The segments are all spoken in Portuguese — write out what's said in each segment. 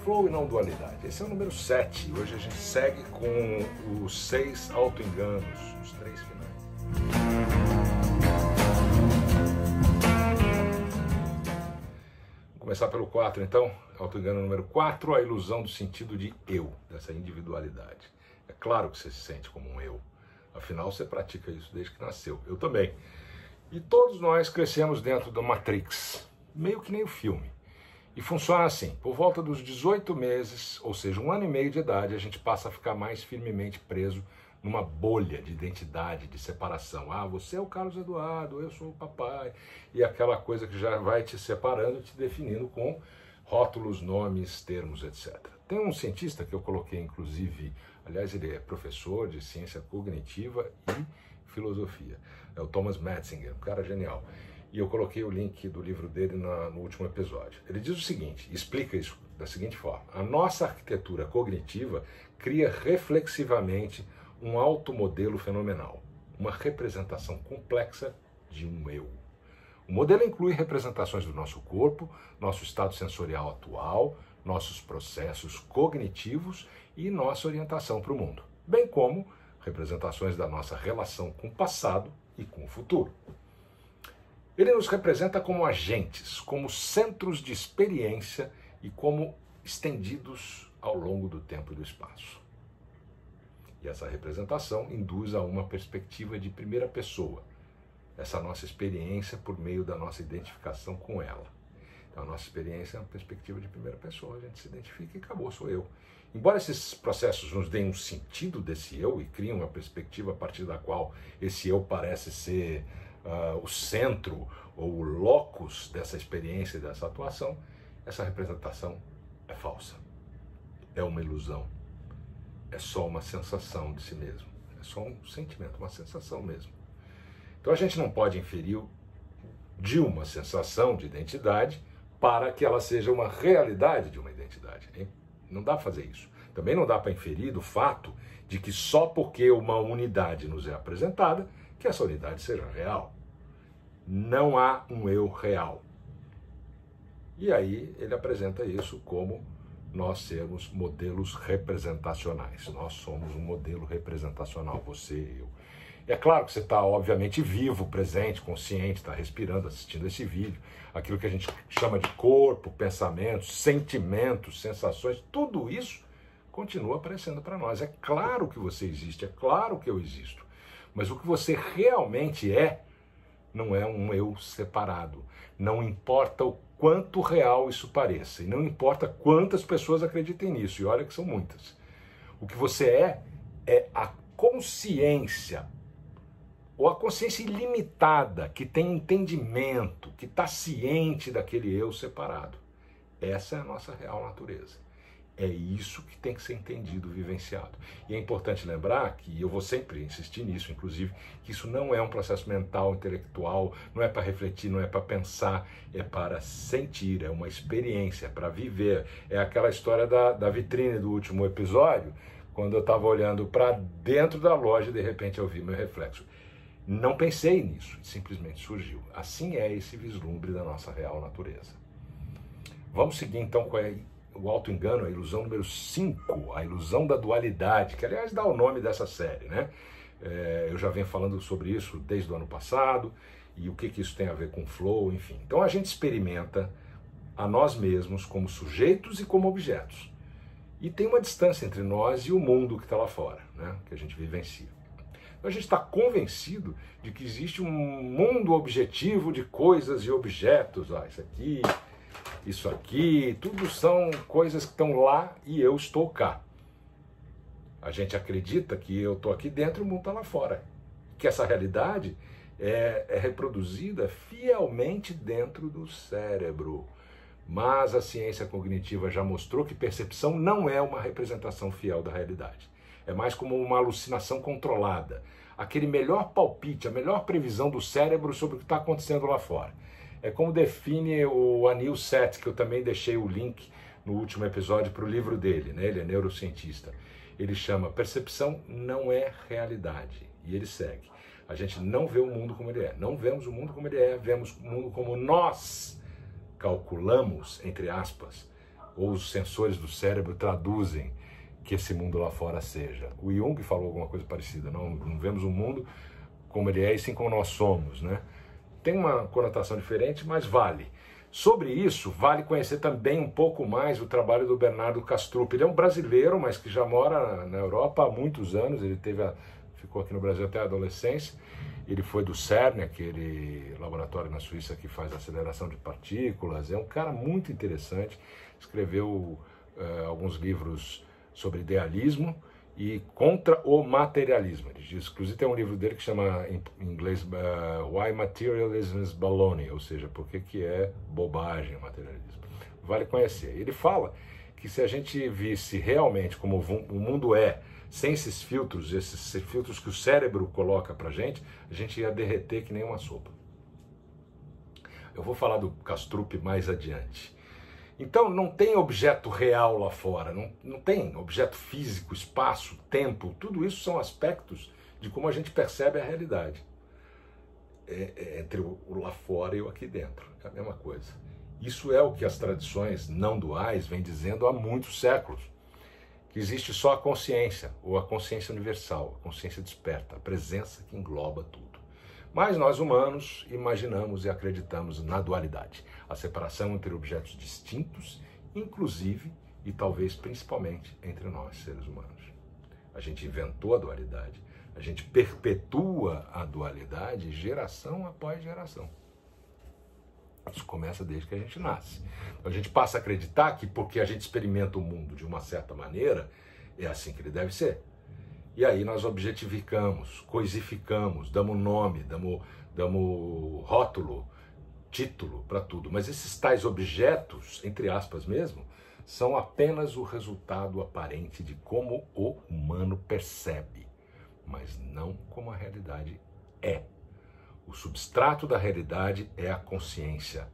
Flow e não dualidade. Esse é o número 7. Hoje a gente segue com os 6 auto-enganos, os 3 finais. Vamos começar pelo 4, então. Auto-engano número 4, a ilusão do sentido de eu, dessa individualidade. É claro que você se sente como um eu. Afinal, você pratica isso desde que nasceu. Eu também. E todos nós crescemos dentro da Matrix, meio que nem o filme. E funciona assim, por volta dos 18 meses, ou seja, 1 ano e meio de idade, a gente passa a ficar mais firmemente preso numa bolha de identidade, de separação. Ah, você é o Carlos Eduardo, eu sou o papai. E aquela coisa que já vai te separando, te definindo com rótulos, nomes, termos, etc. Tem um cientista que eu coloquei, inclusive, aliás, ele é professor de ciência cognitiva e filosofia. É o Thomas Metzinger, um cara genial. E eu coloquei o link do livro dele no último episódio. Ele diz o seguinte, explica isso da seguinte forma. A nossa arquitetura cognitiva cria reflexivamente um automodelo fenomenal, uma representação complexa de um eu. O modelo inclui representações do nosso corpo, nosso estado sensorial atual, nossos processos cognitivos e nossa orientação para o mundo, bem como representações da nossa relação com o passado e com o futuro. Ele nos representa como agentes, como centros de experiência e como estendidos ao longo do tempo e do espaço. E essa representação induz a uma perspectiva de primeira pessoa, essa nossa experiência por meio da nossa identificação com ela. Então a nossa experiência é uma perspectiva de primeira pessoa, a gente se identifica e acabou, sou eu. Embora esses processos nos deem um sentido desse eu e criem uma perspectiva a partir da qual esse eu parece ser o centro ou o locus dessa experiência e dessa atuação, essa representação é falsa, é uma ilusão, é só uma sensação de si mesmo, é só um sentimento, uma sensação mesmo. Então a gente não pode inferir de uma sensação de identidade para que ela seja uma realidade de uma identidade, hein? Não dá para fazer isso. Também não dá para inferir do fato de que só porque uma unidade nos é apresentada, que essa unidade seja real. Não há um eu real. E aí ele apresenta isso como nós sermos modelos representacionais. Nós somos um modelo representacional, você e eu. E é claro que você está, obviamente, vivo, presente, consciente, está respirando, assistindo esse vídeo. Aquilo que a gente chama de corpo, pensamentos, sentimentos, sensações, tudo isso continua aparecendo para nós. É claro que você existe, é claro que eu existo. Mas o que você realmente não é um eu separado. Não importa o quanto real isso pareça. E não importa quantas pessoas acreditem nisso. E olha que são muitas. O que você é a consciência, ou a consciência ilimitada, que tem entendimento, que está ciente daquele eu separado. Essa é a nossa real natureza. É isso que tem que ser entendido, vivenciado. E é importante lembrar que, eu vou sempre insistir nisso, inclusive, que isso não é um processo mental, intelectual, não é para refletir, não é para pensar, é para sentir, é uma experiência, é para viver. É aquela história da vitrine do último episódio, quando eu estava olhando para dentro da loja e de repente eu vi meu reflexo. Não pensei nisso, simplesmente surgiu. Assim é esse vislumbre da nossa real natureza. Vamos seguir então com o auto-engano, a ilusão número 5, a ilusão da dualidade, que aliás dá o nome dessa série, né? Eu já venho falando sobre isso desde o ano passado, e o que isso tem a ver com flow, enfim. Então a gente experimenta a nós mesmos como sujeitos e como objetos. E tem uma distância entre nós e o mundo que está lá fora, né? Que a gente vivencia. Então a gente está convencido de que existe um mundo objetivo de coisas e objetos. Isso aqui, tudo são coisas que estão lá e eu estou cá. A gente acredita que eu estou aqui dentro e o mundo está lá fora. Que essa realidade é reproduzida fielmente dentro do cérebro. Mas a ciência cognitiva já mostrou que percepção não é uma representação fiel da realidade. É mais como uma alucinação controlada. Aquele melhor palpite, a melhor previsão do cérebro sobre o que está acontecendo lá fora. É como define o Anil Seth, que eu também deixei o link no último episódio para o livro dele, né? Ele é neurocientista. Ele chama percepção não é realidade. E ele segue. A gente não vê o mundo como ele é. Não vemos o mundo como ele é, vemos o mundo como nós calculamos, entre aspas, ou os sensores do cérebro traduzem que esse mundo lá fora seja. O Jung falou alguma coisa parecida, não vemos o mundo como ele é e sim como nós somos, né? Tem uma conotação diferente, mas vale. Sobre isso, vale conhecer também um pouco mais o trabalho do Bernardo Kastrup. Ele é um brasileiro, mas que já mora na Europa há muitos anos, ele ficou aqui no Brasil até a adolescência. Ele foi do CERN, aquele laboratório na Suíça que faz aceleração de partículas. É um cara muito interessante, escreveu alguns livros sobre idealismo e contra o materialismo. Ele diz, inclusive tem um livro dele que chama, em inglês, Why Materialism is Baloney, ou seja, por que é bobagem o materialismo. Vale conhecer. Ele fala que se a gente visse realmente como o mundo é, sem esses filtros que o cérebro coloca pra gente, a gente ia derreter que nem uma sopa. Eu vou falar do Kastrup mais adiante. Então, não tem objeto real lá fora, não tem objeto físico, espaço, tempo, tudo isso são aspectos de como a gente percebe a realidade. Entre o lá fora e o aqui dentro, é a mesma coisa. Isso é o que as tradições não duais vêm dizendo há muitos séculos, que existe só a consciência, ou a consciência universal, a consciência desperta, a presença que engloba tudo. Mas nós humanos imaginamos e acreditamos na dualidade, a separação entre objetos distintos, inclusive e talvez principalmente entre nós, seres humanos. A gente inventou a dualidade, a gente perpetua a dualidade geração após geração. Isso começa desde que a gente nasce. Então, a gente passa a acreditar que porque a gente experimenta o mundo de uma certa maneira, é assim que ele deve ser. E aí nós objetificamos, coisificamos, damos nome, damos rótulo, título para tudo. Mas esses tais objetos, entre aspas mesmo, são apenas o resultado aparente de como o humano percebe, mas não como a realidade é. O substrato da realidade é a consciência.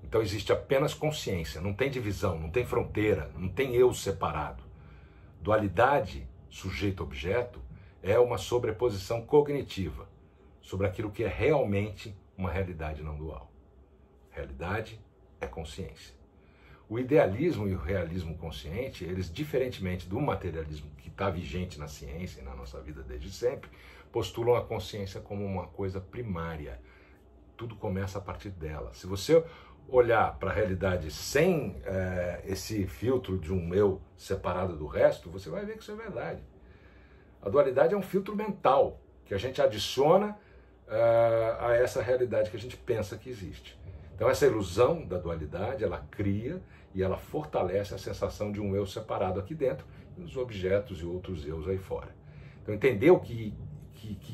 Então existe apenas consciência, não tem divisão, não tem fronteira, não tem eu separado. Dualidade, sujeito-objeto, é uma sobreposição cognitiva sobre aquilo que é realmente uma realidade não dual. Realidade é consciência. O idealismo e o realismo consciente, eles, diferentemente do materialismo que está vigente na ciência e na nossa vida desde sempre, postulam a consciência como uma coisa primária. Tudo começa a partir dela. Se você olhar para a realidade sem esse filtro de um eu separado do resto, você vai ver que isso é verdade. A dualidade é um filtro mental que a gente adiciona a essa realidade que a gente pensa que existe. Então essa ilusão da dualidade, ela cria e ela fortalece a sensação de um eu separado aqui dentro e os objetos e outros eus aí fora. Então entender que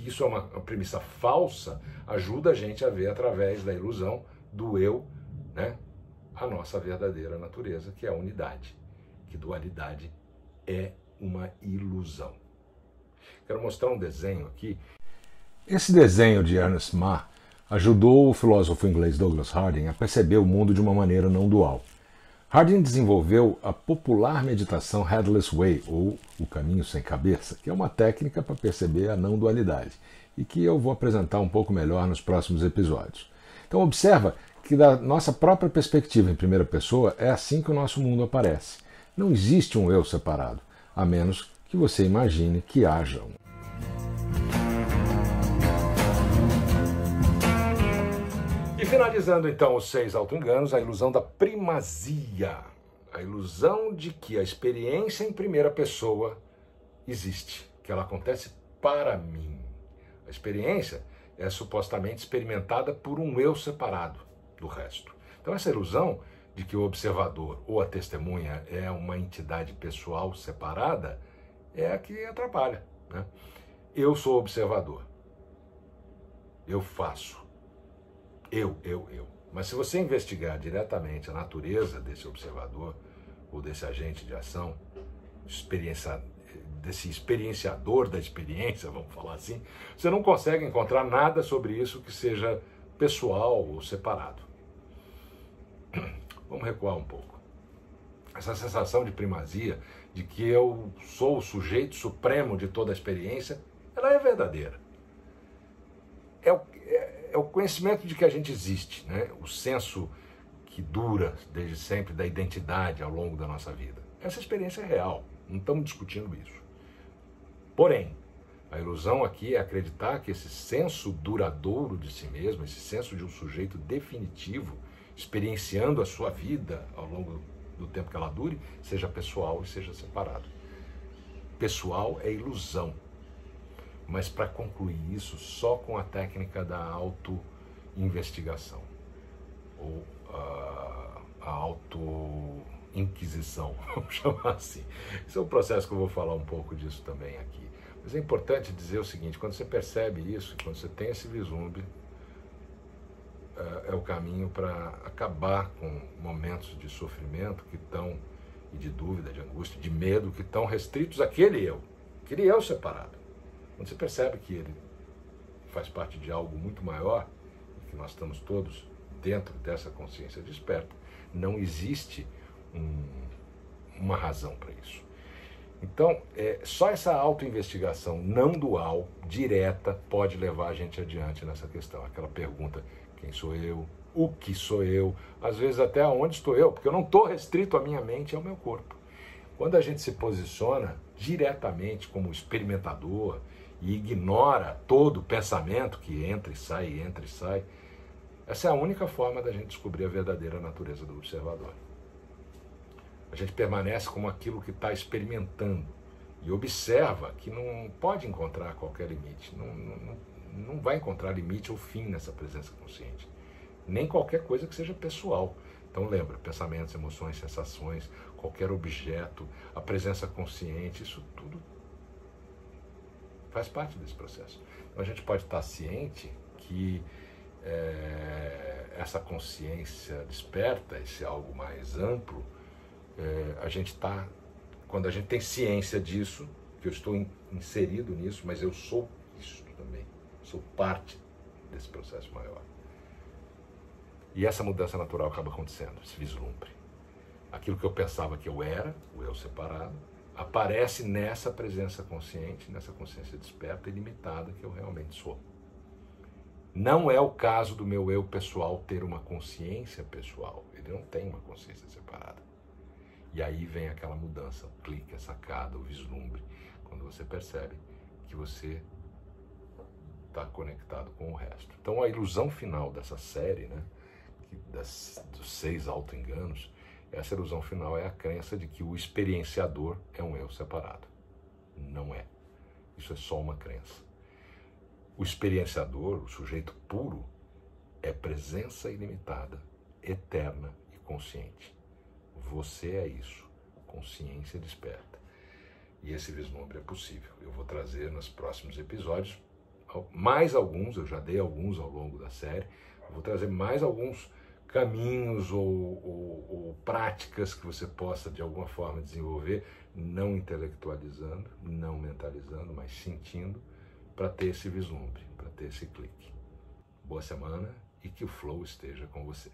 isso é uma premissa falsa ajuda a gente a ver através da ilusão do eu, né, a nossa verdadeira natureza, que é a unidade, que dualidade é uma ilusão. Quero mostrar um desenho aqui. Esse desenho de Ernest Mach ajudou o filósofo inglês Douglas Harding a perceber o mundo de uma maneira não dual. Harding desenvolveu a popular meditação Headless Way, ou o caminho sem cabeça, que é uma técnica para perceber a não dualidade, e que eu vou apresentar um pouco melhor nos próximos episódios. Então observa que da nossa própria perspectiva em primeira pessoa é assim que o nosso mundo aparece. Não existe um eu separado, a menos que você imagine que haja um. E finalizando então os 6 auto-enganos, a ilusão da primazia. A ilusão de que a experiência em primeira pessoa existe, que ela acontece para mim. A experiência é supostamente experimentada por um eu separado do resto. Então essa ilusão de que o observador ou a testemunha é uma entidade pessoal separada é a que atrapalha, né? Eu sou observador. Eu faço. Eu. Mas se você investigar diretamente a natureza desse observador ou desse agente de ação, desse experienciador da experiência, vamos falar assim, você não consegue encontrar nada sobre isso que seja pessoal ou separado. Vamos recuar um pouco. Essa sensação de primazia, de que eu sou o sujeito supremo de toda a experiência, ela é verdadeira. É o conhecimento de que a gente existe, né? O senso que dura desde sempre da identidade ao longo da nossa vida. Essa experiência é real, não estamos discutindo isso. Porém, a ilusão aqui é acreditar que esse senso duradouro de si mesmo, esse senso de um sujeito definitivo, experienciando a sua vida ao longo do tempo que ela dure, seja pessoal e seja separado. Pessoal é ilusão, mas para concluir isso só com a técnica da auto-investigação, ou a auto-inquisição, vamos chamar assim. Esse é um processo que eu vou falar um pouco disso também aqui. Mas é importante dizer o seguinte, quando você percebe isso, quando você tem esse vislumbre, é o caminho para acabar com momentos de sofrimento que estão, e de dúvida, de angústia, de medo, que estão restritos àquele eu separado. Quando você percebe que ele faz parte de algo muito maior, e que nós estamos todos dentro dessa consciência desperta, não existe uma razão para isso. Então, só essa autoinvestigação não dual, direta, pode levar a gente adiante nessa questão. Aquela pergunta, quem sou eu? O que sou eu? Às vezes até onde estou eu? Porque eu não estou restrito à minha mente e ao meu corpo. Quando a gente se posiciona diretamente como experimentador e ignora todo o pensamento que entra e sai, essa é a única forma da gente descobrir a verdadeira natureza do observador. A gente permanece como aquilo que está experimentando e observa que não pode encontrar qualquer limite, não vai encontrar limite ou fim nessa presença consciente, nem qualquer coisa que seja pessoal. Então lembra, pensamentos, emoções, sensações, qualquer objeto, a presença consciente, isso tudo faz parte desse processo. Então a gente pode estar ciente que essa consciência desperta, esse algo mais amplo, a gente está, quando a gente tem ciência disso, que eu estou inserido nisso, mas eu sou isso também, sou parte desse processo maior. E essa mudança natural acaba acontecendo, esse vislumbre. Aquilo que eu pensava que eu era, o eu separado, aparece nessa presença consciente, nessa consciência desperta e limitada que eu realmente sou. Não é o caso do meu eu pessoal ter uma consciência pessoal, ele não tem uma consciência separada. E aí vem aquela mudança, o clique, a sacada, o vislumbre, quando você percebe que você está conectado com o resto. Então a ilusão final dessa série, né, dos 6 auto-enganos, essa ilusão final é a crença de que o experienciador é um eu separado. Não é. Isso é só uma crença. O experienciador, o sujeito puro, é presença ilimitada, eterna e consciente. Você é isso, consciência desperta. E esse vislumbre é possível. Eu vou trazer nos próximos episódios mais alguns, eu já dei alguns ao longo da série, eu vou trazer mais alguns caminhos ou práticas que você possa de alguma forma desenvolver, não intelectualizando, não mentalizando, mas sentindo, para ter esse vislumbre, para ter esse clique. Boa semana e que o flow esteja com você.